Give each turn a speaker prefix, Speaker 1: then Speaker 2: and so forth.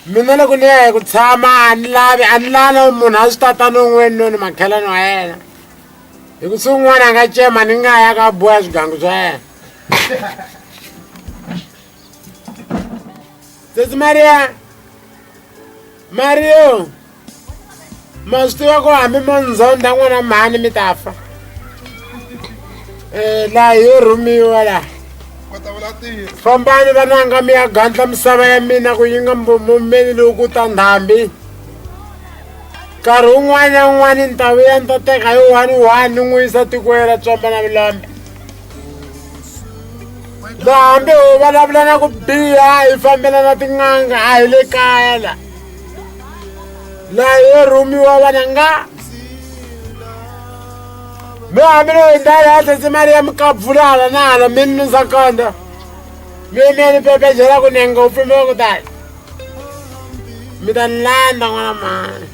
Speaker 1: mina loko ni ya hi ku tshama a ni lana munhu a swi tata non'weni no ni makhelani wa yena hi ku swin'wana a nga cema ni nga ya ka boya swigangu swa yena sesi Mario ma swi tiva ku hambi mo ndzonda n'wana mhani mi ta fa laha yo rhumiwa laha fambani vananga mi ya gandla misava ya mina ku yi nga mumeni lowu ku ta ndhambi nkarhi wun'wana na wun'wana ni ta vuya ni ta teka hi 1 ni n'wi yisa tikweni ra Tswamba na Vulombe laha hambi ho vulavula na ku biha hi fambela na tin'anga a hi le kaya laha yo rhumiwa vananga mi hambi no hi ndlela ya sesi Maria mi kapfula hala na hala mi ni sakonda mi pepejela ku nenga u pfimela ku tala mi ta ni landa n'wana mhani